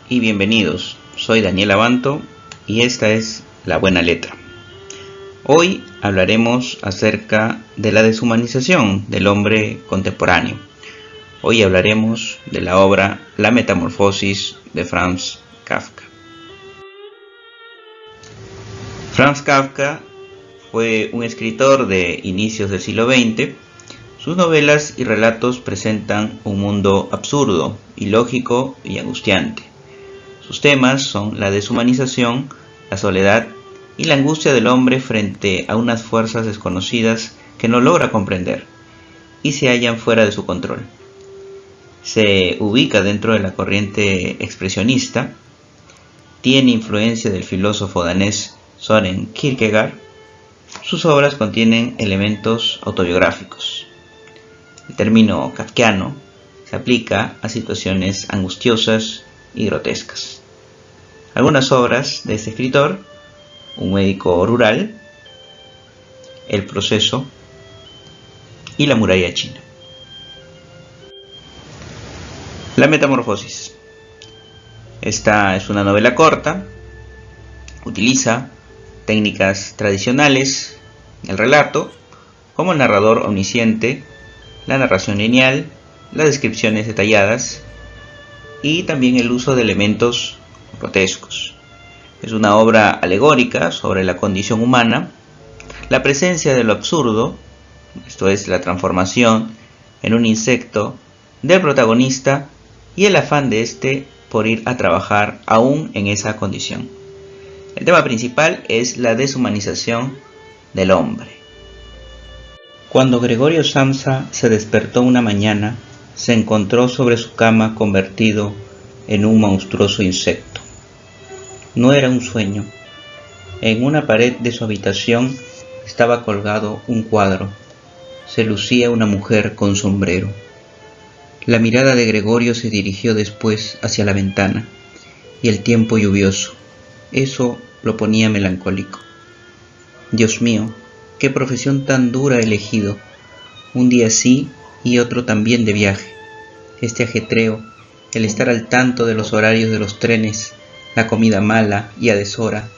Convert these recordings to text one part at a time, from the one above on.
y bienvenidos. Soy Daniel Abanto y esta es La Buena Letra. Hoy hablaremos acerca de la deshumanización del hombre contemporáneo. Hoy hablaremos de la obra La Metamorfosis de Franz Kafka. Franz Kafka fue un escritor de inicios del siglo XX. Sus novelas y relatos presentan un mundo absurdo, ilógico y angustiante. Sus temas son la deshumanización, la soledad y la angustia del hombre frente a unas fuerzas desconocidas que no logra comprender y se hallan fuera de su control. Se ubica dentro de la corriente expresionista, tiene influencia del filósofo danés Søren Kierkegaard. Sus obras contienen elementos autobiográficos. El término kafkiano se aplica a situaciones angustiosas y grotescas. Algunas obras de este escritor: Un médico rural, El proceso y La muralla china. La Metamorfosis. Esta es una novela corta. Utiliza técnicas tradicionales del relato, como el narrador omnisciente, la narración lineal, las descripciones detalladas y también el uso de elementos grotescos. Es una obra alegórica sobre la condición humana, la presencia de lo absurdo, esto es la transformación en un insecto del protagonista y el afán de éste por ir a trabajar aún en esa condición. El tema principal es la deshumanización del hombre. Cuando Gregorio Samsa se despertó una mañana, se encontró sobre su cama convertido en un monstruoso insecto. No era un sueño. En una pared de su habitación estaba colgado un cuadro. Se lucía una mujer con sombrero. La mirada de Gregorio se dirigió después hacia la ventana y el tiempo lluvioso. Eso lo ponía melancólico. Dios mío, qué profesión tan dura he elegido. Un día sí y otro también de viaje. Este ajetreo, el estar al tanto de los horarios de los trenes, la comida mala y a deshora,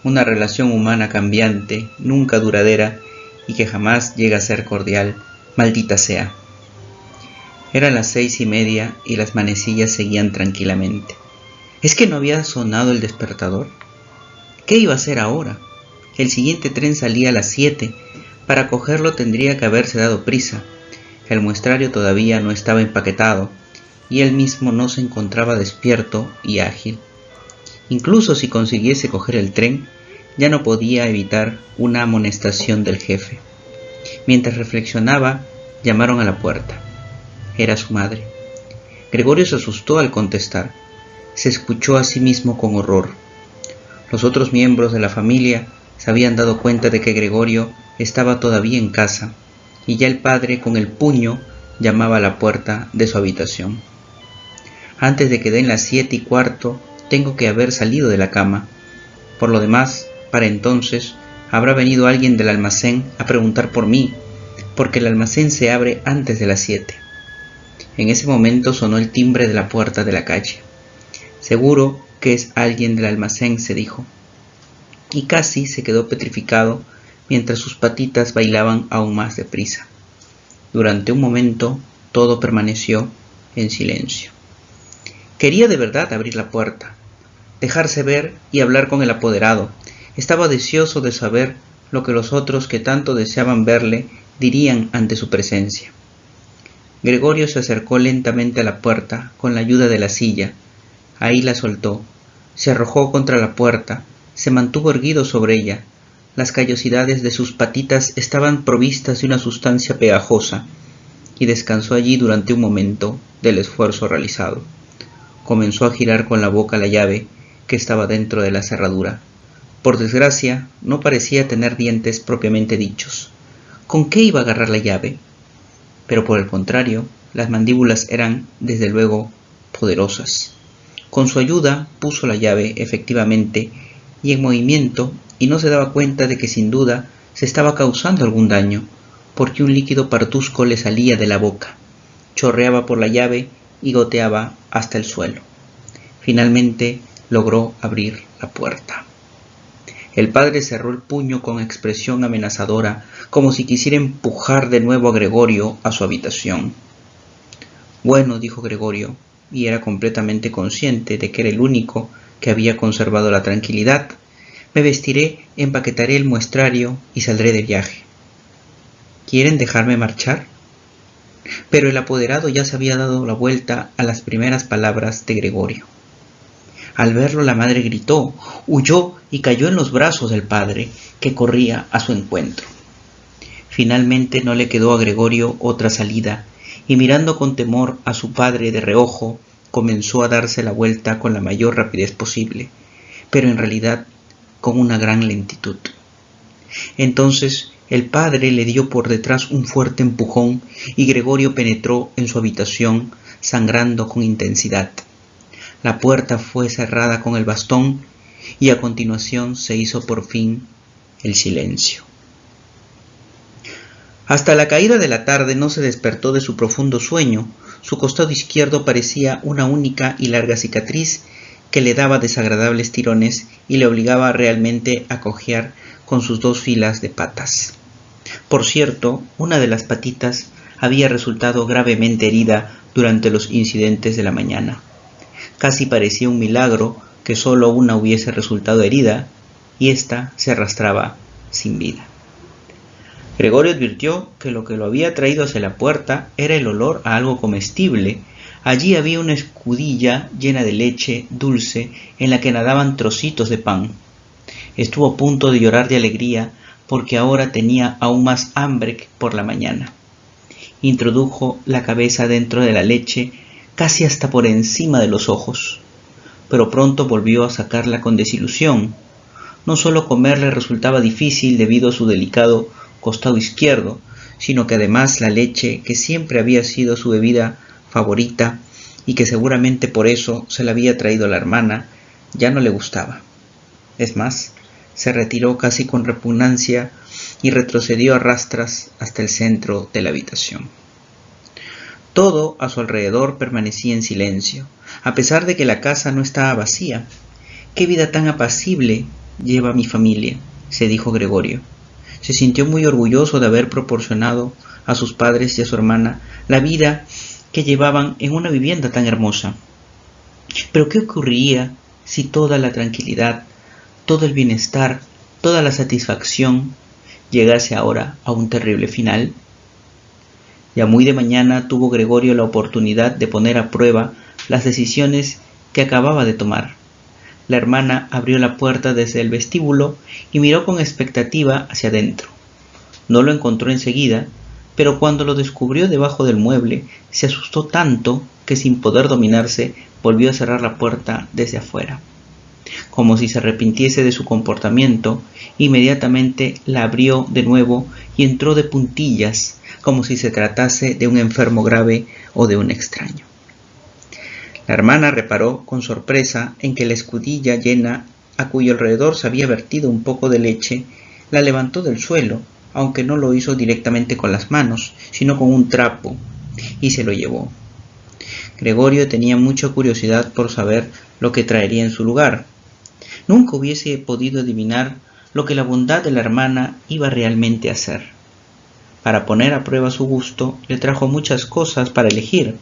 una relación humana cambiante, nunca duradera y que jamás llega a ser cordial, maldita sea. Eran las 6:30 y las manecillas seguían tranquilamente. ¿Es que no había sonado el despertador? ¿Qué iba a hacer ahora? El siguiente tren salía a las 7. Para cogerlo tendría que haberse dado prisa. El muestrario todavía no estaba empaquetado y él mismo no se encontraba despierto y ágil. Incluso si consiguiese coger el tren, ya no podía evitar una amonestación del jefe. Mientras reflexionaba, llamaron a la puerta. Era su madre. Gregorio se asustó al contestar. Se escuchó a sí mismo con horror. Los otros miembros de la familia se habían dado cuenta de que Gregorio estaba todavía en casa, y ya el padre con el puño llamaba a la puerta de su habitación. Antes de que den las 7:15, tengo que haber salido de la cama. Por lo demás, para entonces, habrá venido alguien del almacén a preguntar por mí, porque el almacén se abre antes de las 7. En ese momento sonó el timbre de la puerta de la calle. Seguro que es alguien del almacén, se dijo, y casi se quedó petrificado mientras sus patitas bailaban aún más deprisa. Durante un momento todo permaneció en silencio. Quería de verdad abrir la puerta, dejarse ver y hablar con el apoderado. Estaba deseoso de saber lo que los otros que tanto deseaban verle dirían ante su presencia. Gregorio se acercó lentamente a la puerta con la ayuda de la silla. Ahí la soltó, se arrojó contra la puerta, se mantuvo erguido sobre ella. Las callosidades de sus patitas estaban provistas de una sustancia pegajosa, y descansó allí durante un momento del esfuerzo realizado. Comenzó a girar con la boca la llave que estaba dentro de la cerradura. Por desgracia, no parecía tener dientes propiamente dichos. ¿Con qué iba a agarrar la llave? Pero por el contrario, las mandíbulas eran, desde luego, poderosas. Con su ayuda puso la llave efectivamente y en movimiento, y no se daba cuenta de que sin duda se estaba causando algún daño, porque un líquido parduzco le salía de la boca, chorreaba por la llave y goteaba hasta el suelo. Finalmente logró abrir la puerta. El padre cerró el puño con expresión amenazadora, como si quisiera empujar de nuevo a Gregorio a su habitación. Bueno, dijo Gregorio, y era completamente consciente de que era el único que había conservado la tranquilidad. Me vestiré, empaquetaré el muestrario y saldré de viaje. ¿Quieren dejarme marchar? Pero el apoderado ya se había dado la vuelta a las primeras palabras de Gregorio. Al verlo, la madre gritó, huyó y cayó en los brazos del padre, que corría a su encuentro. Finalmente no le quedó a Gregorio otra salida, y mirando con temor a su padre de reojo, comenzó a darse la vuelta con la mayor rapidez posible, pero en realidad con una gran lentitud. Entonces el padre le dio por detrás un fuerte empujón y Gregorio penetró en su habitación, sangrando con intensidad. La puerta fue cerrada con el bastón y a continuación se hizo por fin el silencio. Hasta la caída de la tarde no se despertó de su profundo sueño. Su costado izquierdo parecía una única y larga cicatriz que le daba desagradables tirones y le obligaba realmente a cojear con sus 2 filas de patas. Por cierto, una de las patitas había resultado gravemente herida durante los incidentes de la mañana. Casi parecía un milagro que solo una hubiese resultado herida y ésta se arrastraba sin vida. Gregorio advirtió que lo había traído hacia la puerta era el olor a algo comestible. Allí había una escudilla llena de leche dulce en la que nadaban trocitos de pan. Estuvo a punto de llorar de alegría porque ahora tenía aún más hambre que por la mañana. Introdujo la cabeza dentro de la leche casi hasta por encima de los ojos, pero pronto volvió a sacarla con desilusión. No solo comer le resultaba difícil debido a su delicado costado izquierdo, sino que además la leche, que siempre había sido su bebida favorita y que seguramente por eso se la había traído la hermana, ya no le gustaba. Es más, se retiró casi con repugnancia y retrocedió a rastras hasta el centro de la habitación. Todo a su alrededor permanecía en silencio, a pesar de que la casa no estaba vacía. «¡Qué vida tan apacible lleva mi familia!», se dijo Gregorio. Se sintió muy orgulloso de haber proporcionado a sus padres y a su hermana la vida que llevaban en una vivienda tan hermosa. Pero ¿qué ocurriría si toda la tranquilidad, todo el bienestar, toda la satisfacción llegase ahora a un terrible final? Ya muy de mañana tuvo Gregorio la oportunidad de poner a prueba las decisiones que acababa de tomar. La hermana abrió la puerta desde el vestíbulo y miró con expectativa hacia adentro. No lo encontró enseguida, pero cuando lo descubrió debajo del mueble, se asustó tanto que sin poder dominarse volvió a cerrar la puerta desde afuera. Como si se arrepintiese de su comportamiento, inmediatamente la abrió de nuevo y entró de puntillas, como si se tratase de un enfermo grave o de un extraño. La hermana reparó con sorpresa en que la escudilla llena, a cuyo alrededor se había vertido un poco de leche, la levantó del suelo, aunque no lo hizo directamente con las manos, sino con un trapo, y se lo llevó. Gregorio tenía mucha curiosidad por saber lo que traería en su lugar. Nunca hubiese podido adivinar lo que la bondad de la hermana iba realmente a hacer. Para poner a prueba su gusto, le trajo muchas cosas para elegir,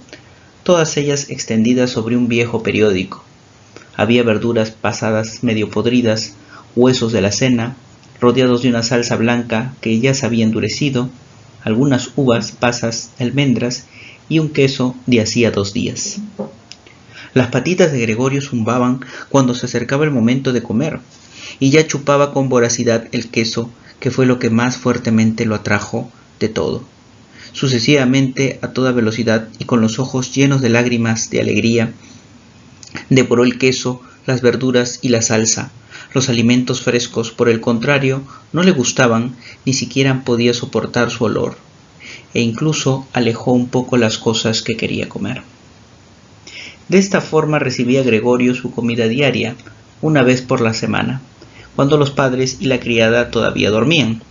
todas ellas extendidas sobre un viejo periódico. Había verduras pasadas medio podridas, huesos de la cena, rodeados de una salsa blanca que ya se había endurecido, algunas uvas, pasas, almendras y un queso de hacía 2 días. Las patitas de Gregorio zumbaban cuando se acercaba el momento de comer, y ya chupaba con voracidad el queso, que fue lo que más fuertemente lo atrajo de todo. Sucesivamente, a toda velocidad y con los ojos llenos de lágrimas de alegría, devoró el queso, las verduras y la salsa. Los alimentos frescos, por el contrario, no le gustaban, ni siquiera podía soportar su olor, e incluso alejó un poco las cosas que quería comer. De esta forma recibía Gregorio su comida diaria, una vez por la semana, cuando los padres y la criada todavía dormían,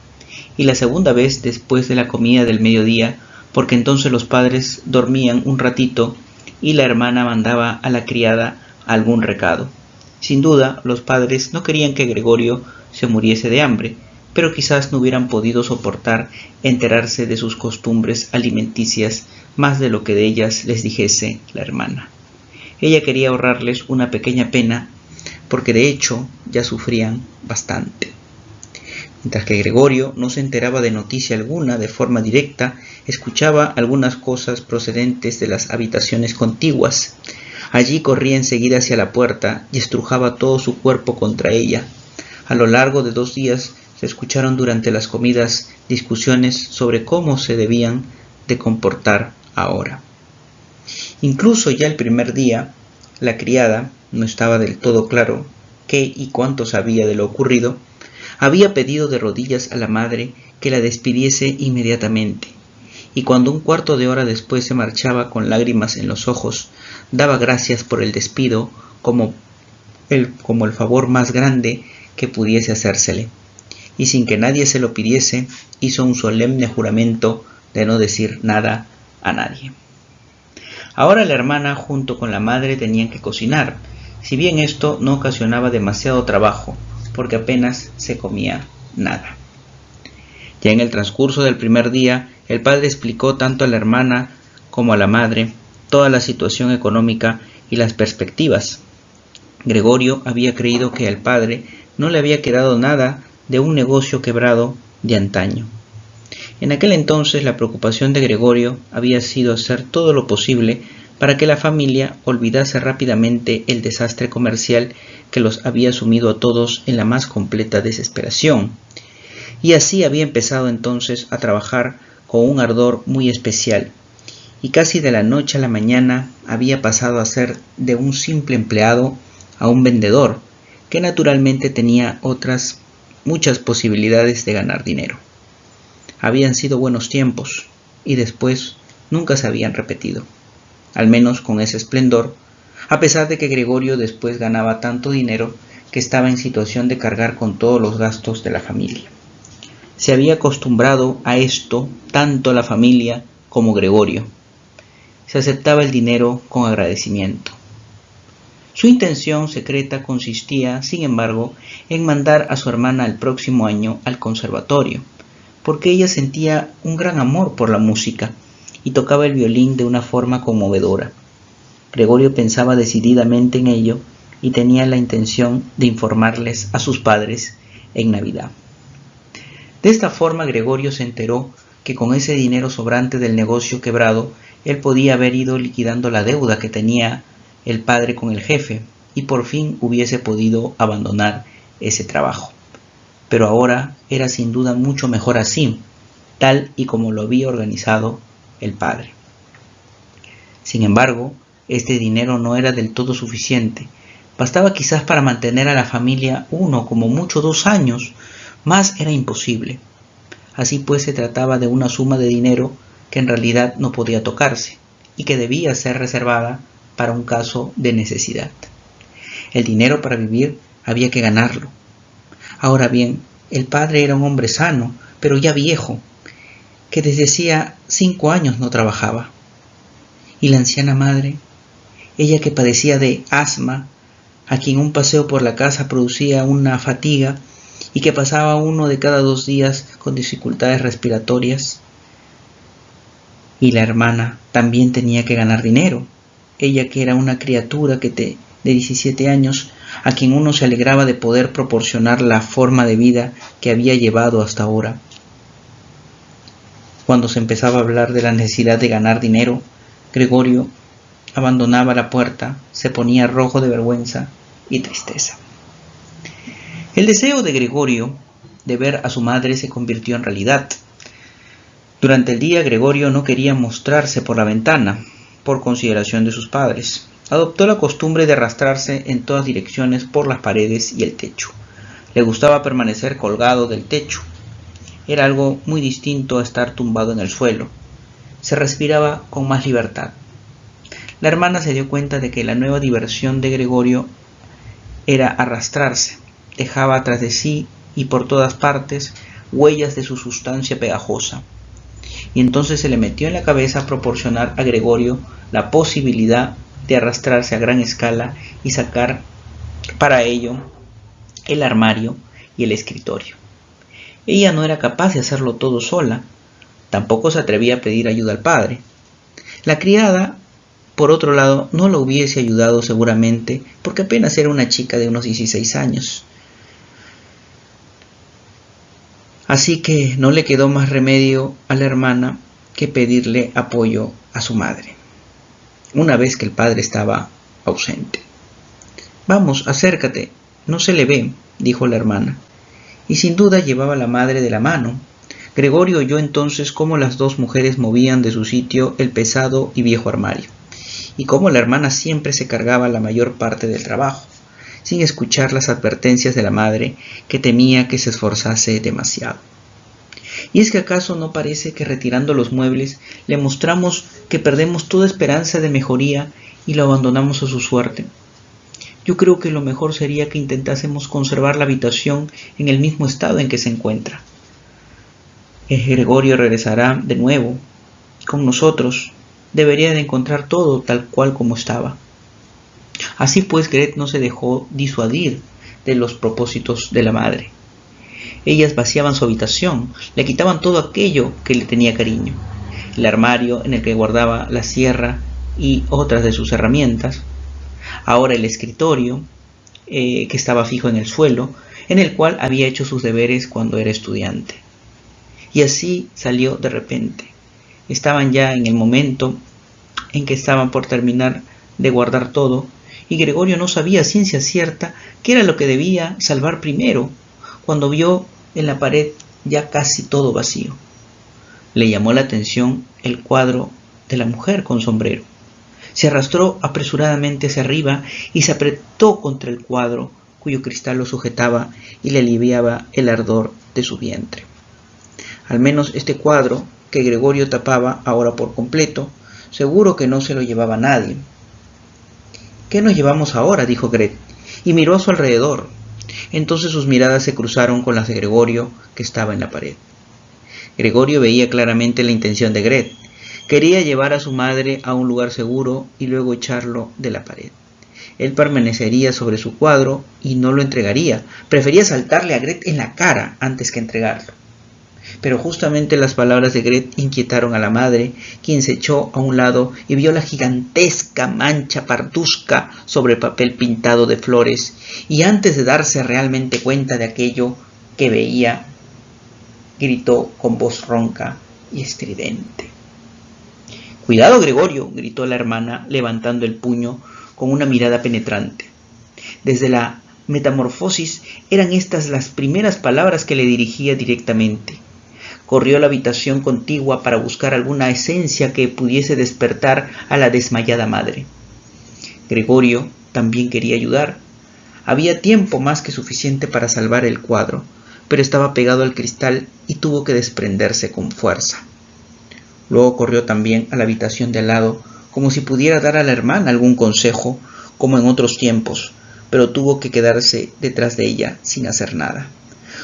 y la segunda vez después de la comida del mediodía, porque entonces los padres dormían un ratito y la hermana mandaba a la criada algún recado. Sin duda, los padres no querían que Gregorio se muriese de hambre, pero quizás no hubieran podido soportar enterarse de sus costumbres alimenticias más de lo que de ellas les dijese la hermana. Ella quería ahorrarles una pequeña pena, porque de hecho ya sufrían bastante. Mientras que Gregorio no se enteraba de noticia alguna de forma directa, escuchaba algunas cosas procedentes de las habitaciones contiguas. Allí corría enseguida hacia la puerta y estrujaba todo su cuerpo contra ella. A lo largo de 2 días se escucharon durante las comidas discusiones sobre cómo se debían de comportar ahora. Incluso ya el primer día, la criada, no estaba del todo claro qué y cuánto sabía de lo ocurrido, había pedido de rodillas a la madre que la despidiese inmediatamente, y cuando 1/4 de hora después se marchaba con lágrimas en los ojos, daba gracias por el despido como el favor más grande que pudiese hacérsele, y sin que nadie se lo pidiese, hizo un solemne juramento de no decir nada a nadie. Ahora la hermana junto con la madre tenían que cocinar, si bien esto no ocasionaba demasiado trabajo, porque apenas se comía nada. Ya en el transcurso del primer día, el padre explicó tanto a la hermana como a la madre toda la situación económica y las perspectivas. Gregorio había creído que al padre no le había quedado nada de un negocio quebrado de antaño. En aquel entonces la preocupación de Gregorio había sido hacer todo lo posible para que la familia olvidase rápidamente el desastre comercial que los había sumido a todos en la más completa desesperación. Y así había empezado entonces a trabajar con un ardor muy especial, y casi de la noche a la mañana había pasado a ser de un simple empleado a un vendedor, que naturalmente tenía otras muchas posibilidades de ganar dinero. Habían sido buenos tiempos, y después nunca se habían repetido, al menos con ese esplendor, a pesar de que Gregorio después ganaba tanto dinero que estaba en situación de cargar con todos los gastos de la familia. Se había acostumbrado a esto tanto la familia como Gregorio. Se aceptaba el dinero con agradecimiento. Su intención secreta consistía, sin embargo, en mandar a su hermana el próximo año al conservatorio, porque ella sentía un gran amor por la música y tocaba el violín de una forma conmovedora. Gregorio pensaba decididamente en ello y tenía la intención de informarles a sus padres en Navidad. De esta forma Gregorio se enteró que con ese dinero sobrante del negocio quebrado, él podía haber ido liquidando la deuda que tenía el padre con el jefe y por fin hubiese podido abandonar ese trabajo. Pero ahora era sin duda mucho mejor así, tal y como lo había organizado el padre. Sin embargo, este dinero no era del todo suficiente. Bastaba quizás para mantener a la familia 1, como mucho 2 años. Más era imposible. Así pues se trataba de una suma de dinero que en realidad no podía tocarse y que debía ser reservada para un caso de necesidad. El dinero para vivir había que ganarlo. Ahora bien, el padre era un hombre sano, pero ya viejo, que desde hacía 5 años no trabajaba. Y la anciana madre, ella que padecía de asma, a quien un paseo por la casa producía una fatiga y que pasaba 1 de cada 2 días con dificultades respiratorias. Y la hermana también tenía que ganar dinero, ella que era una criatura de 17 años, a quien uno se alegraba de poder proporcionar la forma de vida que había llevado hasta ahora. Cuando se empezaba a hablar de la necesidad de ganar dinero, Gregorio abandonaba la puerta, se ponía rojo de vergüenza y tristeza. El deseo de Gregorio de ver a su madre se convirtió en realidad. Durante el día Gregorio no quería mostrarse por la ventana, por consideración de sus padres. Adoptó la costumbre de arrastrarse en todas direcciones por las paredes y el techo. Le gustaba permanecer colgado del techo. Era algo muy distinto a estar tumbado en el suelo. Se respiraba con más libertad. La hermana se dio cuenta de que la nueva diversión de Gregorio era arrastrarse. Dejaba tras de sí y por todas partes huellas de su sustancia pegajosa. Y entonces se le metió en la cabeza proporcionar a Gregorio la posibilidad de arrastrarse a gran escala y sacar para ello el armario y el escritorio. Ella no era capaz de hacerlo todo sola, tampoco se atrevía a pedir ayuda al padre. La criada, por otro lado, no lo hubiese ayudado seguramente, porque apenas era una chica de unos 16 años. Así que no le quedó más remedio a la hermana que pedirle apoyo a su madre, una vez que el padre estaba ausente. «Vamos, acércate, no se le ve», dijo la hermana, y sin duda llevaba a la madre de la mano. Gregorio oyó entonces cómo las dos mujeres movían de su sitio el pesado y viejo armario, y cómo la hermana siempre se cargaba la mayor parte del trabajo, sin escuchar las advertencias de la madre, que temía que se esforzase demasiado. ¿Y es que acaso no parece que retirando los muebles le mostramos que perdemos toda esperanza de mejoría y lo abandonamos a su suerte? Yo creo que lo mejor sería que intentásemos conservar la habitación en el mismo estado en que se encuentra. Gregorio regresará de nuevo con nosotros. Debería de encontrar todo tal cual como estaba. Así pues, Gret no se dejó disuadir de los propósitos de la madre. Ellas vaciaban su habitación, le quitaban todo aquello que le tenía cariño, el armario en el que guardaba la sierra y otras de sus herramientas, ahora el escritorio, que estaba fijo en el suelo, en el cual había hecho sus deberes cuando era estudiante. Y así salió de repente. Estaban ya en el momento en que estaban por terminar de guardar todo, y Gregorio no sabía a ciencia cierta qué era lo que debía salvar primero, cuando vio en la pared ya casi todo vacío. Le llamó la atención el cuadro de la mujer con sombrero. Se arrastró apresuradamente hacia arriba y se apretó contra el cuadro, cuyo cristal lo sujetaba y le aliviaba el ardor de su vientre. Al menos este cuadro, que Gregorio tapaba ahora por completo, seguro que no se lo llevaba nadie. «¿Qué nos llevamos ahora?», dijo Gret, y miró a su alrededor. Entonces sus miradas se cruzaron con las de Gregorio, que estaba en la pared. Gregorio veía claramente la intención de Gret. Quería llevar a su madre a un lugar seguro y luego echarlo de la pared. Él permanecería sobre su cuadro y no lo entregaría. Prefería saltarle a Gret en la cara antes que entregarlo. Pero justamente las palabras de Gret inquietaron a la madre, quien se echó a un lado y vio la gigantesca mancha parduzca sobre el papel pintado de flores, y antes de darse realmente cuenta de aquello que veía, gritó con voz ronca y estridente. «¡Cuidado, Gregorio!», gritó la hermana, levantando el puño con una mirada penetrante. Desde la metamorfosis eran estas las primeras palabras que le dirigía directamente. Corrió a la habitación contigua para buscar alguna esencia que pudiese despertar a la desmayada madre. Gregorio también quería ayudar. Había tiempo más que suficiente para salvar el cuadro, pero estaba pegado al cristal y tuvo que desprenderse con fuerza. Luego corrió también a la habitación de al lado, como si pudiera dar a la hermana algún consejo, como en otros tiempos, pero tuvo que quedarse detrás de ella sin hacer nada.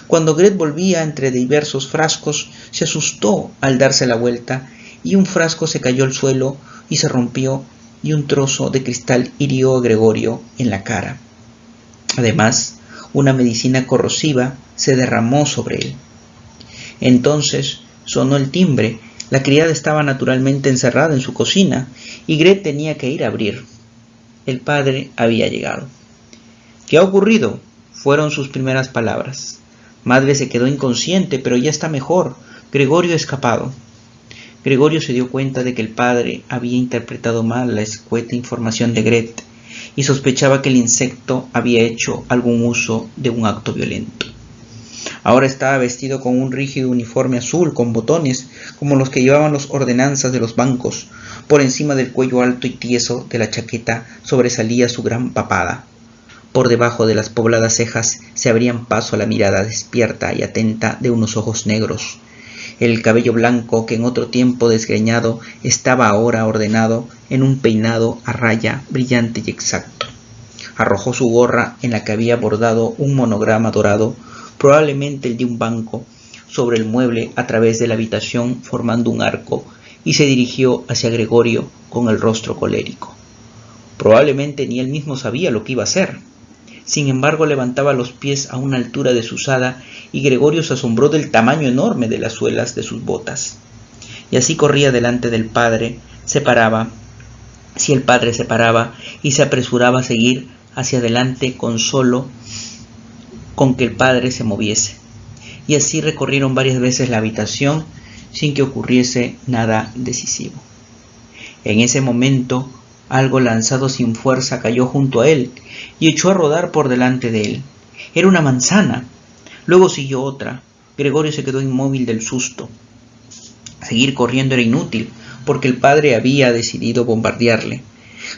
Cuando Gret volvía entre diversos frascos, se asustó al darse la vuelta, y un frasco se cayó al suelo y se rompió, y un trozo de cristal hirió a Gregorio en la cara. Además, una medicina corrosiva se derramó sobre él. Entonces sonó el timbre. La criada estaba naturalmente encerrada en su cocina, y Gret tenía que ir a abrir. El padre había llegado. «¿Qué ha ocurrido?», fueron sus primeras palabras. «Madre se quedó inconsciente, pero ya está mejor. Gregorio ha escapado». Gregorio se dio cuenta de que el padre había interpretado mal la escueta información de Gret y sospechaba que el insecto había hecho algún uso de un acto violento. Ahora estaba vestido con un rígido uniforme azul con botones, como los que llevaban los ordenanzas de los bancos. Por encima del cuello alto y tieso de la chaqueta sobresalía su gran papada. Por debajo de las pobladas cejas se abrían paso a la mirada despierta y atenta de unos ojos negros. El cabello blanco, que en otro tiempo desgreñado, estaba ahora ordenado en un peinado a raya brillante y exacto. Arrojó su gorra, en la que había bordado un monograma dorado, probablemente el de un banco, sobre el mueble a través de la habitación formando un arco, y se dirigió hacia Gregorio con el rostro colérico. Probablemente ni él mismo sabía lo que iba a hacer. Sin embargo, levantaba los pies a una altura desusada y Gregorio se asombró del tamaño enorme de las suelas de sus botas. Y así corría delante del padre, si el padre se paraba y se apresuraba a seguir hacia adelante con que el padre se moviese. Y así recorrieron varias veces la habitación sin que ocurriese nada decisivo. En ese momento, algo lanzado sin fuerza cayó junto a él y echó a rodar por delante de él. Era una manzana. Luego siguió otra. Gregorio se quedó inmóvil del susto. Seguir corriendo era inútil, porque el padre había decidido bombardearle.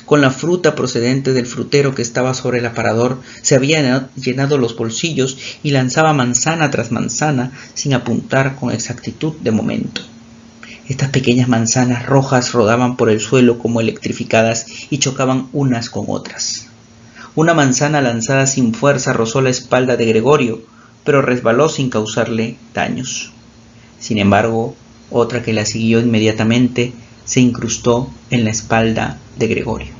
Con la fruta procedente del frutero que estaba sobre el aparador, se había llenado los bolsillos y lanzaba manzana tras manzana sin apuntar con exactitud de momento. Estas pequeñas manzanas rojas rodaban por el suelo como electrificadas y chocaban unas con otras. Una manzana lanzada sin fuerza rozó la espalda de Gregorio, pero resbaló sin causarle daños. Sin embargo, otra que la siguió inmediatamente se incrustó en la espalda de Gregorio.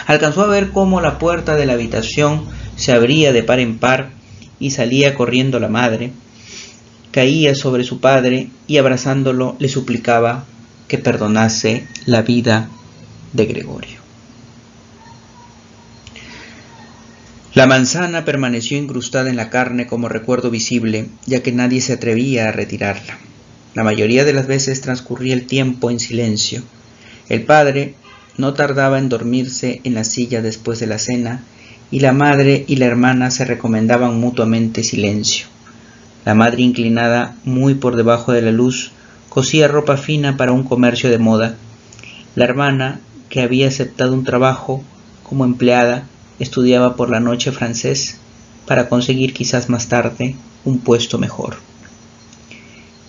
Alcanzó a ver cómo la puerta de la habitación se abría de par en par y salía corriendo la madre. Caía sobre su padre y abrazándolo le suplicaba que perdonase la vida de Gregorio. La manzana permaneció incrustada en la carne como recuerdo visible, ya que nadie se atrevía a retirarla. La mayoría de las veces transcurría el tiempo en silencio. El padre no tardaba en dormirse en la silla después de la cena, y la madre y la hermana se recomendaban mutuamente silencio. La madre, inclinada muy por debajo de la luz, cosía ropa fina para un comercio de moda. La hermana, que había aceptado un trabajo como empleada, estudiaba por la noche francés para conseguir quizás más tarde un puesto mejor.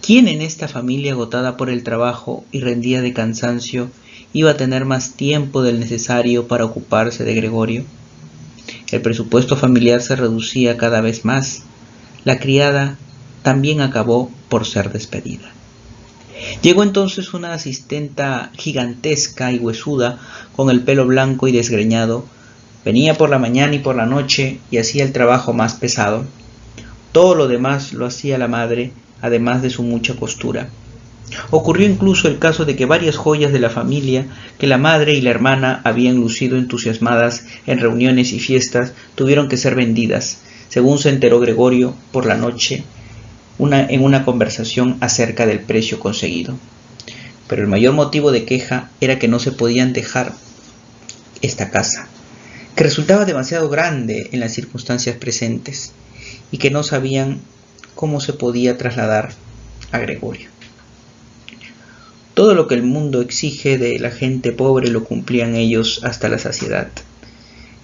¿Quién en esta familia agotada por el trabajo y rendida de cansancio iba a tener más tiempo del necesario para ocuparse de Gregorio? El presupuesto familiar se reducía cada vez más. La criada también acabó por ser despedida. Llegó entonces una asistenta gigantesca y huesuda, con el pelo blanco y desgreñado. Venía por la mañana y por la noche y hacía el trabajo más pesado. Todo lo demás lo hacía la madre, además de su mucha costura. Ocurrió incluso el caso de que varias joyas de la familia que la madre y la hermana habían lucido entusiasmadas en reuniones y fiestas tuvieron que ser vendidas, según se enteró Gregorio por la noche en una conversación acerca del precio conseguido. Pero el mayor motivo de queja era que no se podían dejar esta casa, que resultaba demasiado grande en las circunstancias presentes y que no sabían cómo se podía trasladar a Gregorio. Todo lo que el mundo exige de la gente pobre lo cumplían ellos hasta la saciedad.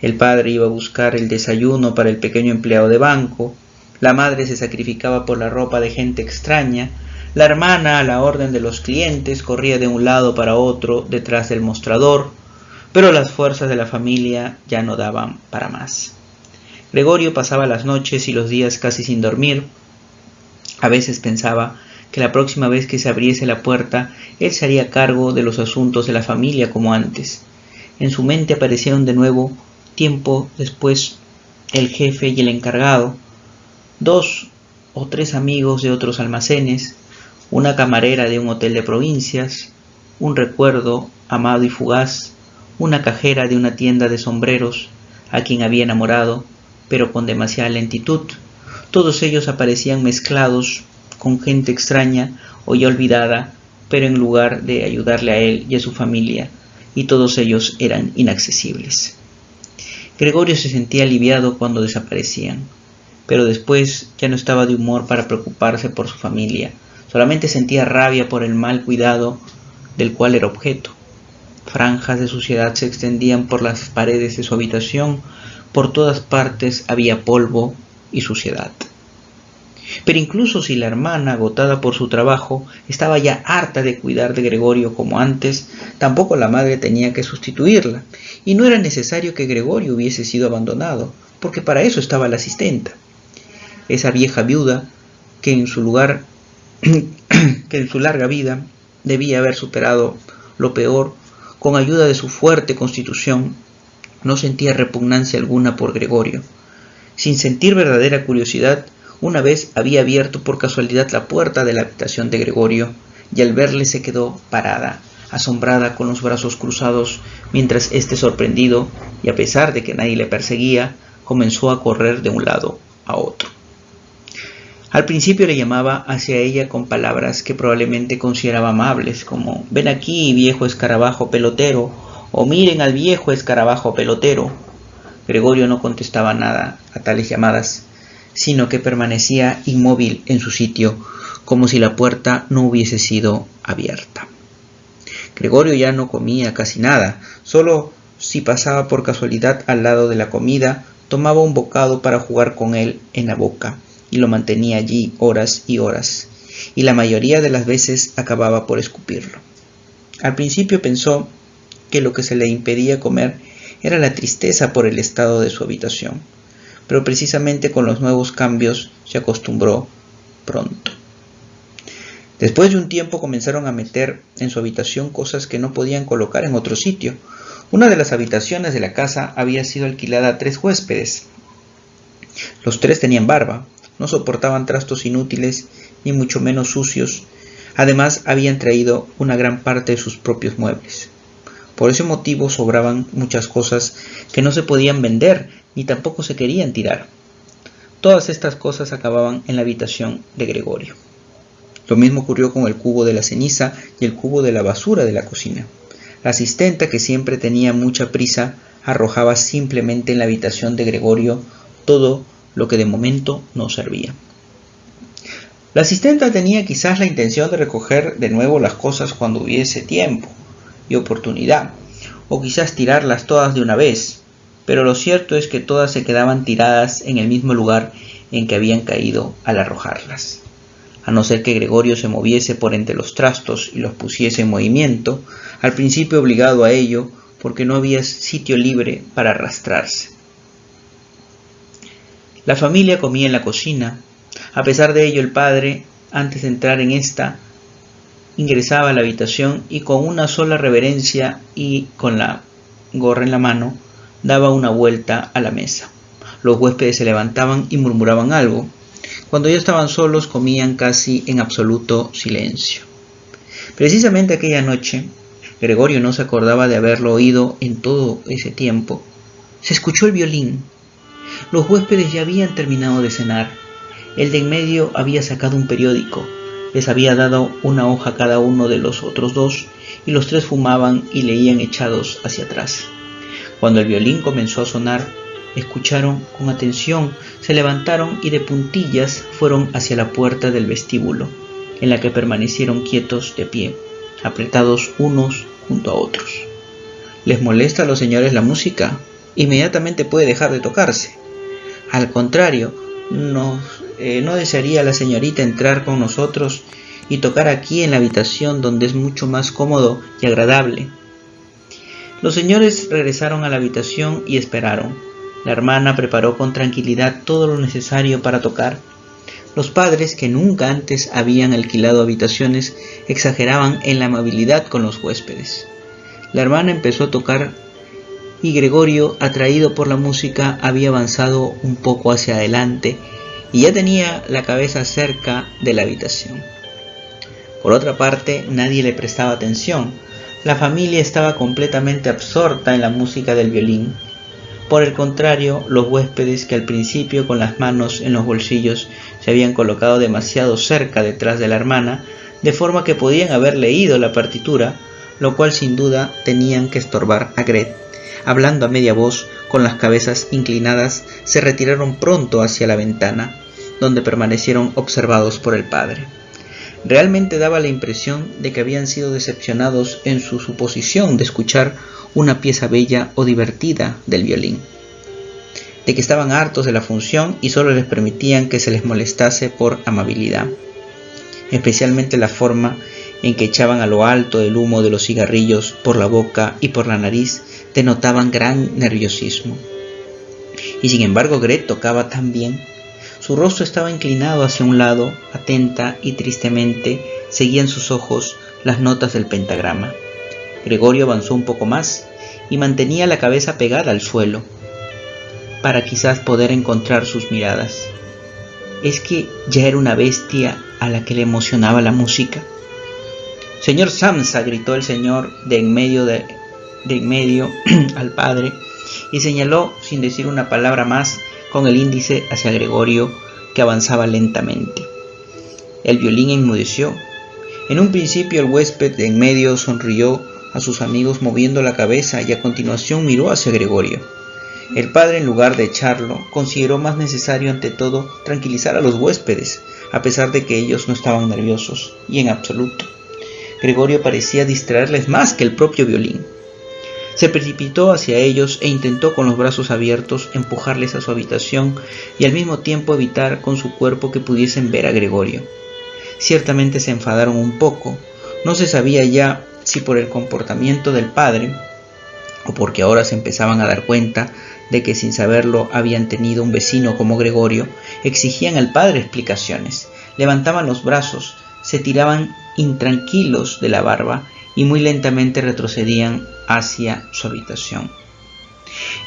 El padre iba a buscar el desayuno para el pequeño empleado de banco, la madre se sacrificaba por la ropa de gente extraña, la hermana, a la orden de los clientes, corría de un lado para otro detrás del mostrador, pero las fuerzas de la familia ya no daban para más. Gregorio pasaba las noches y los días casi sin dormir. A veces pensaba que la próxima vez que se abriese la puerta, él se haría cargo de los asuntos de la familia como antes. En su mente aparecieron de nuevo, tiempo después, el jefe y el encargado, 2 o 3 amigos de otros almacenes, una camarera de un hotel de provincias, un recuerdo amado y fugaz, una cajera de una tienda de sombreros, a quien había enamorado, pero con demasiada lentitud. Todos ellos aparecían mezclados con gente extraña o ya olvidada, pero en lugar de ayudarle a él y a su familia, y todos ellos eran inaccesibles. Gregorio se sentía aliviado cuando desaparecían, pero después ya no estaba de humor para preocuparse por su familia, solamente sentía rabia por el mal cuidado del cual era objeto. Franjas de suciedad se extendían por las paredes de su habitación, por todas partes había polvo y suciedad. Pero incluso si la hermana, agotada por su trabajo, estaba ya harta de cuidar de Gregorio como antes, tampoco la madre tenía que sustituirla, y no era necesario que Gregorio hubiese sido abandonado, porque para eso estaba la asistenta. Esa vieja viuda, que en su larga vida debía haber superado lo peor, con ayuda de su fuerte constitución, No sentía repugnancia alguna por Gregorio. Sin sentir verdadera curiosidad, una vez había abierto por casualidad la puerta de la habitación de Gregorio, y al verle se quedó parada, asombrada, con los brazos cruzados, mientras éste, sorprendido, y a pesar de que nadie le perseguía, comenzó a correr de un lado a otro. Al principio le llamaba hacia ella con palabras que probablemente consideraba amables, como «Ven aquí, viejo escarabajo pelotero», o «Miren al viejo escarabajo pelotero». Gregorio no contestaba nada a tales llamadas, sino que permanecía inmóvil en su sitio, como si la puerta no hubiese sido abierta. Gregorio ya no comía casi nada, solo si pasaba por casualidad al lado de la comida, tomaba un bocado para jugar con él en la boca, y lo mantenía allí horas y horas, y la mayoría de las veces acababa por escupirlo. Al principio pensó que lo que se le impedía comer era la tristeza por el estado de su habitación, pero precisamente con los nuevos cambios se acostumbró pronto. Después de un tiempo comenzaron a meter en su habitación cosas que no podían colocar en otro sitio. Una de las habitaciones de la casa había sido alquilada a 3 huéspedes. Los 3 tenían barba, no soportaban trastos inútiles, ni mucho menos sucios. Además, habían traído una gran parte de sus propios muebles. Por ese motivo sobraban muchas cosas que no se podían vender, ni tampoco se querían tirar. Todas estas cosas acababan en la habitación de Gregorio. Lo mismo ocurrió con el cubo de la ceniza y el cubo de la basura de la cocina. La asistenta, que siempre tenía mucha prisa, arrojaba simplemente en la habitación de Gregorio todo lo que de momento no servía. La asistenta tenía quizás la intención de recoger de nuevo las cosas cuando hubiese tiempo y oportunidad, o quizás tirarlas todas de una vez, pero lo cierto es que todas se quedaban tiradas en el mismo lugar en que habían caído al arrojarlas. A no ser que Gregorio se moviese por entre los trastos y los pusiese en movimiento, al principio obligado a ello porque no había sitio libre para arrastrarse. La familia comía en la cocina. A pesar de ello, el padre, antes de entrar en esta, ingresaba a la habitación y con una sola reverencia y con la gorra en la mano, daba una vuelta a la mesa. Los huéspedes se levantaban y murmuraban algo. Cuando ya estaban solos, comían casi en absoluto silencio. Precisamente aquella noche, Gregorio no se acordaba de haberlo oído en todo ese tiempo. Se escuchó el violín. Los huéspedes ya habían terminado de cenar. El de en medio había sacado un periódico. Les había dado una hoja a cada uno de los otros 2 y los 3 fumaban y leían echados hacia atrás. Cuando el violín comenzó a sonar, escucharon con atención, se levantaron y de puntillas fueron hacia la puerta del vestíbulo, en la que permanecieron quietos de pie, apretados unos junto a otros. ¿Les molesta a los señores la música? Inmediatamente puede dejar de tocarse. Al contrario, ¿no desearía la señorita entrar con nosotros y tocar aquí en la habitación, donde es mucho más cómodo y agradable? Los señores regresaron a la habitación y esperaron. La hermana preparó con tranquilidad todo lo necesario para tocar. Los padres, que nunca antes habían alquilado habitaciones, exageraban en la amabilidad con los huéspedes. La hermana empezó a tocar y Gregorio, atraído por la música, había avanzado un poco hacia adelante y ya tenía la cabeza cerca de la habitación. Por otra parte, nadie le prestaba atención. La familia estaba completamente absorta en la música del violín. Por el contrario, los huéspedes, que al principio con las manos en los bolsillos se habían colocado demasiado cerca detrás de la hermana, de forma que podían haber leído la partitura, lo cual sin duda tenían que estorbar a Gret, hablando a media voz, con las cabezas inclinadas, se retiraron pronto hacia la ventana, donde permanecieron observados por el padre. Realmente daba la impresión de que habían sido decepcionados en su suposición de escuchar una pieza bella o divertida del violín, de que estaban hartos de la función y solo les permitían que se les molestase por amabilidad. Especialmente la forma en que echaban a lo alto el humo de los cigarrillos por la boca y por la nariz denotaban gran nerviosismo. Y sin embargo Gret tocaba tan bien. Su rostro estaba inclinado hacia un lado, atenta y tristemente seguían sus ojos las notas del pentagrama. Gregorio avanzó un poco más y mantenía la cabeza pegada al suelo, para quizás poder encontrar sus miradas. ¿Es que ya era una bestia a la que le emocionaba la música? «Señor Samsa», gritó el señor de en medio al padre, y señaló sin decir una palabra más con el índice hacia Gregorio, que avanzaba lentamente. El violín enmudeció. En un principio el huésped de en medio sonrió a sus amigos moviendo la cabeza y a continuación miró hacia Gregorio. El padre, en lugar de echarlo, consideró más necesario ante todo tranquilizar a los huéspedes, a pesar de que ellos no estaban nerviosos, y en absoluto. Gregorio parecía distraerles más que el propio violín. Se precipitó hacia ellos e intentó con los brazos abiertos empujarles a su habitación y al mismo tiempo evitar con su cuerpo que pudiesen ver a Gregorio. Ciertamente se enfadaron un poco. No se sabía ya si por el comportamiento del padre o porque ahora se empezaban a dar cuenta de que sin saberlo habían tenido un vecino como Gregorio, exigían al padre explicaciones, levantaban los brazos, se tiraban intranquilos de la barba y muy lentamente retrocedían hacia su habitación.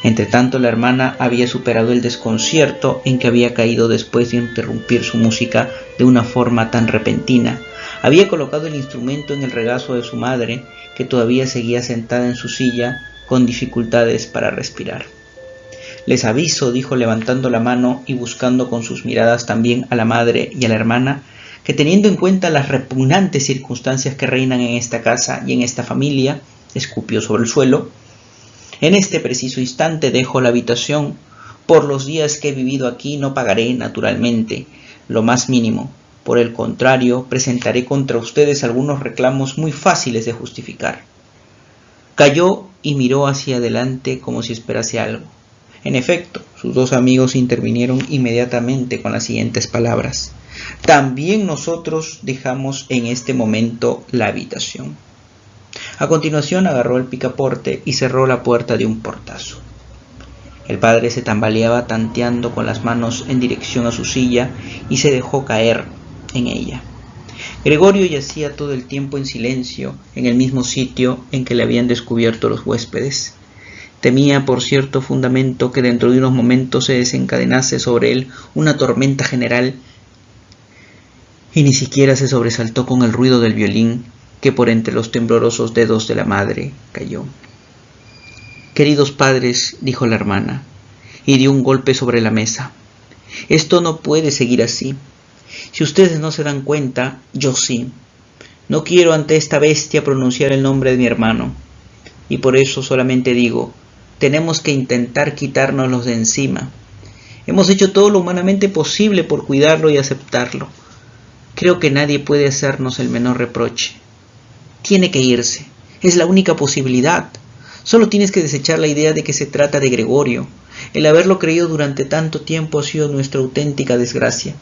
Entretanto, la hermana había superado el desconcierto en que había caído después de interrumpir su música de una forma tan repentina. Había colocado el instrumento en el regazo de su madre, que todavía seguía sentada en su silla con dificultades para respirar. «Les aviso», dijo levantando la mano y buscando con sus miradas también a la madre y a la hermana, «que teniendo en cuenta las repugnantes circunstancias que reinan en esta casa y en esta familia», escupió sobre el suelo, «en este preciso instante dejo la habitación. Por los días que he vivido aquí no pagaré, naturalmente, lo más mínimo. Por el contrario, presentaré contra ustedes algunos reclamos muy fáciles de justificar». Calló y miró hacia adelante como si esperase algo. En efecto, sus dos amigos intervinieron inmediatamente con las siguientes palabras: «También nosotros dejamos en este momento la habitación». A continuación agarró el picaporte y cerró la puerta de un portazo. El padre se tambaleaba tanteando con las manos en dirección a su silla y se dejó caer en ella. Gregorio yacía todo el tiempo en silencio en el mismo sitio en que le habían descubierto los huéspedes. Temía por cierto fundamento que dentro de unos momentos se desencadenase sobre él una tormenta general, y ni siquiera se sobresaltó con el ruido del violín que por entre los temblorosos dedos de la madre cayó. «Queridos padres», dijo la hermana, y dio un golpe sobre la mesa, «esto no puede seguir así. Si ustedes no se dan cuenta, yo sí. No quiero ante esta bestia pronunciar el nombre de mi hermano, y por eso solamente digo, tenemos que intentar quitárnoslos de encima. Hemos hecho todo lo humanamente posible por cuidarlo y aceptarlo. Creo que nadie puede hacernos el menor reproche. Tiene que irse, es la única posibilidad. Solo tienes que desechar la idea de que se trata de Gregorio. El haberlo creído durante tanto tiempo ha sido nuestra auténtica desgracia.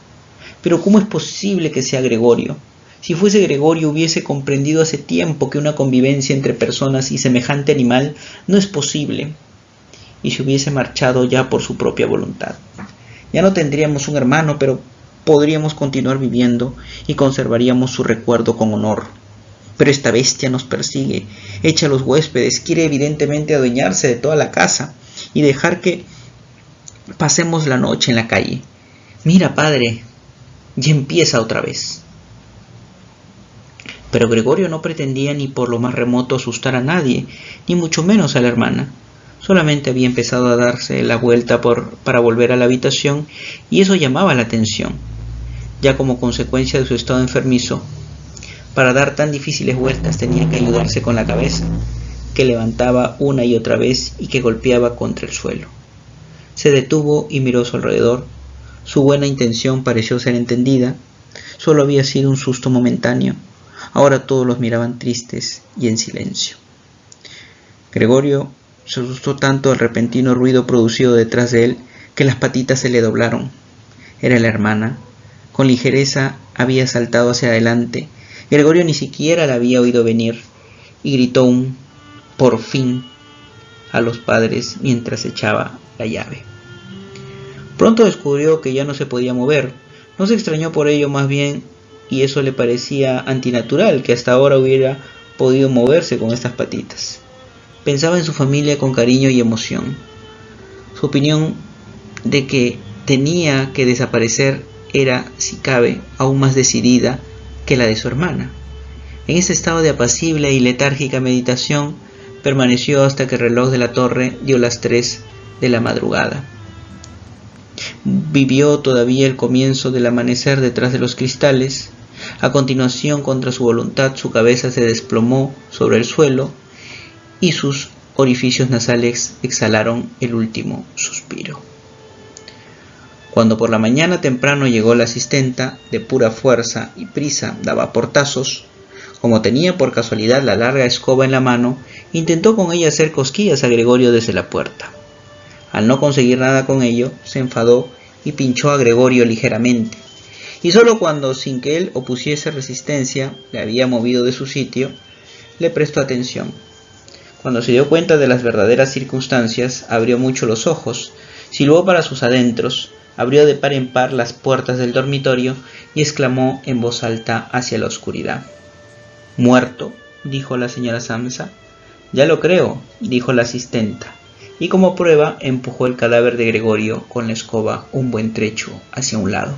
Pero ¿cómo es posible que sea Gregorio? Si fuese Gregorio hubiese comprendido hace tiempo que una convivencia entre personas y semejante animal no es posible, y se hubiese marchado ya por su propia voluntad. Ya no tendríamos un hermano, pero podríamos continuar viviendo y conservaríamos su recuerdo con honor. Pero esta bestia nos persigue, echa a los huéspedes, quiere evidentemente adueñarse de toda la casa y dejar que pasemos la noche en la calle. Mira, padre, ya empieza otra vez». Pero Gregorio no pretendía ni por lo más remoto asustar a nadie, ni mucho menos a la hermana. Solamente había empezado a darse la vuelta para volver a la habitación, y eso llamaba la atención, ya como consecuencia de su estado enfermizo. Para dar tan difíciles vueltas tenía que ayudarse con la cabeza, que levantaba una y otra vez y que golpeaba contra el suelo. Se detuvo y miró a su alrededor. Su buena intención pareció ser entendida. Solo había sido un susto momentáneo. Ahora todos los miraban tristes y en silencio. Gregorio se asustó tanto al repentino ruido producido detrás de él que las patitas se le doblaron. Era la hermana. Con ligereza había saltado hacia adelante. Gregorio ni siquiera la había oído venir y gritó un «por fin» a los padres mientras echaba la llave. Pronto descubrió que ya no se podía mover. No se extrañó por ello, más bien, y eso le parecía antinatural que hasta ahora hubiera podido moverse con estas patitas. Pensaba en su familia con cariño y emoción. Su opinión de que tenía que desaparecer era, si cabe, aún más decidida que la de su hermana. En ese estado de apacible y letárgica meditación permaneció hasta que el reloj de la torre dio las 3 de la madrugada. Vivió todavía el comienzo del amanecer detrás de los cristales. A continuación, contra su voluntad, su cabeza se desplomó sobre el suelo y sus orificios nasales exhalaron el último suspiro. Cuando por la mañana temprano llegó la asistenta, de pura fuerza y prisa daba portazos. Como tenía por casualidad la larga escoba en la mano, intentó con ella hacer cosquillas a Gregorio desde la puerta. Al no conseguir nada con ello, se enfadó y pinchó a Gregorio ligeramente, y solo cuando, sin que él opusiese resistencia, le había movido de su sitio, le prestó atención. Cuando se dio cuenta de las verdaderas circunstancias, abrió mucho los ojos, silbó para sus adentros, abrió de par en par las puertas del dormitorio y exclamó en voz alta hacia la oscuridad. «¿Muerto?», dijo la señora Samsa. «Ya lo creo», dijo la asistenta, y como prueba empujó el cadáver de Gregorio con la escoba un buen trecho hacia un lado.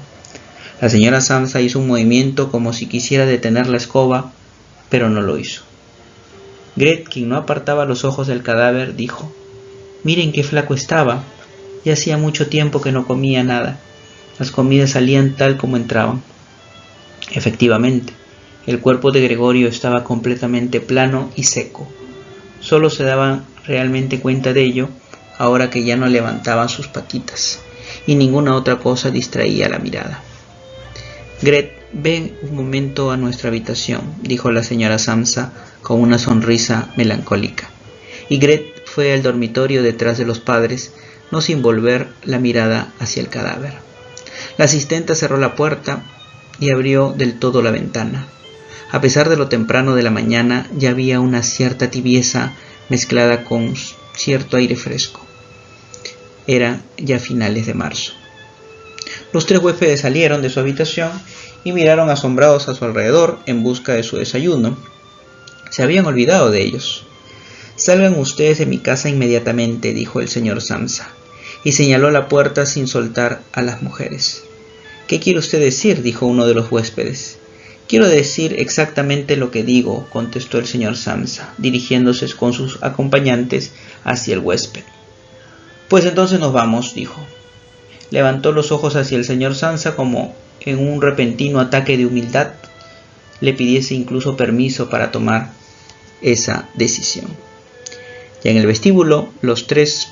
La señora Samsa hizo un movimiento como si quisiera detener la escoba, pero no lo hizo. Gret, quien no apartaba los ojos del cadáver, dijo: «Miren qué flaco estaba. Ya hacía mucho tiempo que no comía nada. Las comidas salían tal como entraban». Efectivamente, el cuerpo de Gregorio estaba completamente plano y seco. Solo se daban realmente cuenta de ello ahora que ya no levantaban sus patitas, y ninguna otra cosa distraía la mirada. «Gret, ven un momento a nuestra habitación», dijo la señora Samsa con una sonrisa melancólica. Y Gret fue al dormitorio detrás de los padres, no sin volver la mirada hacia el cadáver. La asistenta cerró la puerta y abrió del todo la ventana. A pesar de lo temprano de la mañana, ya había una cierta tibieza mezclada con cierto aire fresco. Era ya finales de marzo. Los 3 huéspedes salieron de su habitación y miraron asombrados a su alrededor en busca de su desayuno. Se habían olvidado de ellos. «Salgan ustedes de mi casa inmediatamente», dijo el señor Samsa, y señaló la puerta sin soltar a las mujeres. «¿Qué quiere usted decir?», dijo uno de los huéspedes. «Quiero decir exactamente lo que digo», contestó el señor Samsa, dirigiéndose con sus acompañantes hacia el huésped. «Pues entonces nos vamos», dijo. Levantó los ojos hacia el señor Samsa como en un repentino ataque de humildad le pidiese incluso permiso para tomar esa decisión. Ya en el vestíbulo, los 3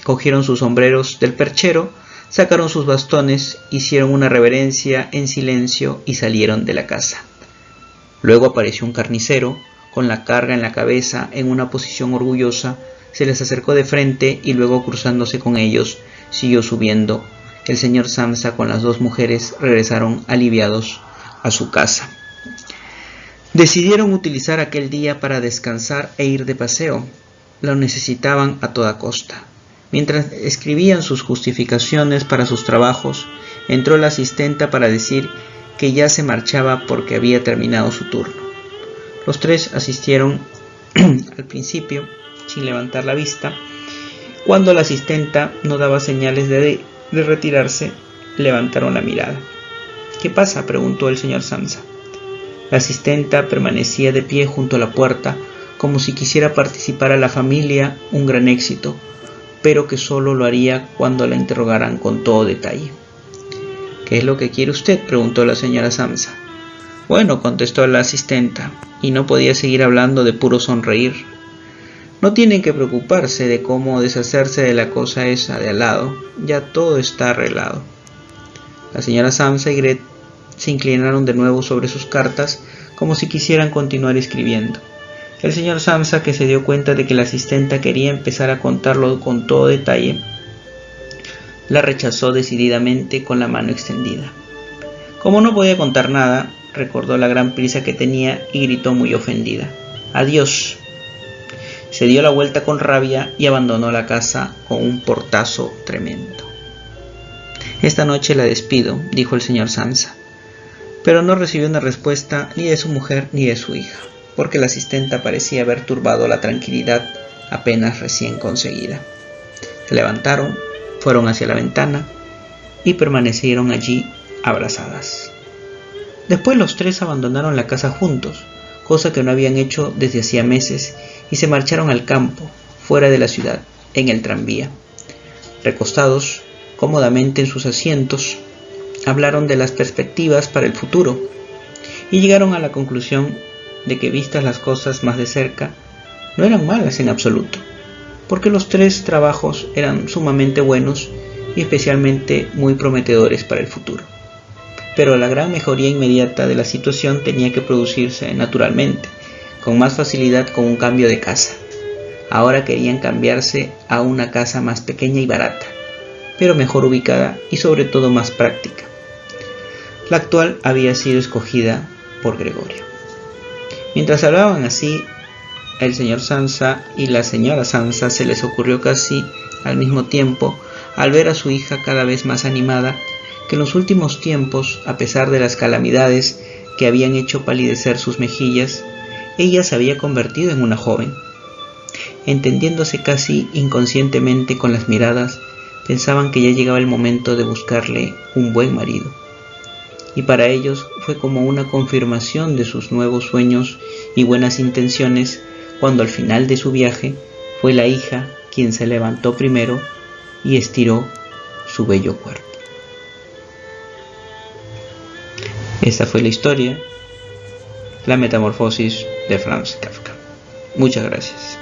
cogieron sus sombreros del perchero, sacaron sus bastones, hicieron una reverencia en silencio y salieron de la casa. Luego apareció un carnicero, con la carga en la cabeza, en una posición orgullosa, se les acercó de frente y luego, cruzándose con ellos, siguió subiendo. El señor Samsa con las 2 mujeres regresaron aliviados a su casa. Decidieron utilizar aquel día para descansar e ir de paseo. Lo necesitaban a toda costa. Mientras escribían sus justificaciones para sus trabajos, entró la asistenta para decir que ya se marchaba porque había terminado su turno. Los 3 asistieron al principio, sin levantar la vista. Cuando la asistenta no daba señales de retirarse, levantaron la mirada. «¿Qué pasa?», preguntó el señor Samsa. La asistenta permanecía de pie junto a la puerta, como si quisiera participar a la familia un gran éxito, pero que solo lo haría cuando la interrogaran con todo detalle. «¿Qué es lo que quiere usted?», preguntó la señora Samsa. «Bueno», contestó la asistenta, y no podía seguir hablando de puro sonreír. «No tienen que preocuparse de cómo deshacerse de la cosa esa de al lado, ya todo está arreglado». La señora Samsa y Gret se inclinaron de nuevo sobre sus cartas, como si quisieran continuar escribiendo. El señor Samsa, que se dio cuenta de que la asistenta quería empezar a contarlo con todo detalle, la rechazó decididamente con la mano extendida. Como no podía contar nada, recordó la gran prisa que tenía y gritó muy ofendida: «¡Adiós!». Se dio la vuelta con rabia y abandonó la casa con un portazo tremendo. «Esta noche la despido», dijo el señor Samsa. Pero no recibió una respuesta ni de su mujer ni de su hija, porque la asistenta parecía haber turbado la tranquilidad apenas recién conseguida. Se levantaron, fueron hacia la ventana y permanecieron allí abrazadas. Después los tres abandonaron la casa juntos, cosa que no habían hecho desde hacía meses, y se marcharon al campo, fuera de la ciudad, en el tranvía. Recostados cómodamente en sus asientos, hablaron de las perspectivas para el futuro y llegaron a la conclusión de que, vistas las cosas más de cerca, no eran malas en absoluto, porque los tres trabajos eran sumamente buenos y especialmente muy prometedores para el futuro. Pero la gran mejoría inmediata de la situación tenía que producirse naturalmente, con más facilidad con un cambio de casa. Ahora querían cambiarse a una casa más pequeña y barata, pero mejor ubicada y sobre todo más práctica. La actual había sido escogida por Gregorio. Mientras hablaban así, el señor Sansa y la señora Sansa se les ocurrió casi al mismo tiempo, al ver a su hija cada vez más animada, que en los últimos tiempos, a pesar de las calamidades que habían hecho palidecer sus mejillas, ella se había convertido en una joven. Entendiéndose casi inconscientemente con las miradas, pensaban que ya llegaba el momento de buscarle un buen marido. Y para ellos fue como una confirmación de sus nuevos sueños y buenas intenciones, cuando al final de su viaje fue la hija quien se levantó primero y estiró su bello cuerpo. Esta fue la historia, la metamorfosis de Franz Kafka. Muchas gracias.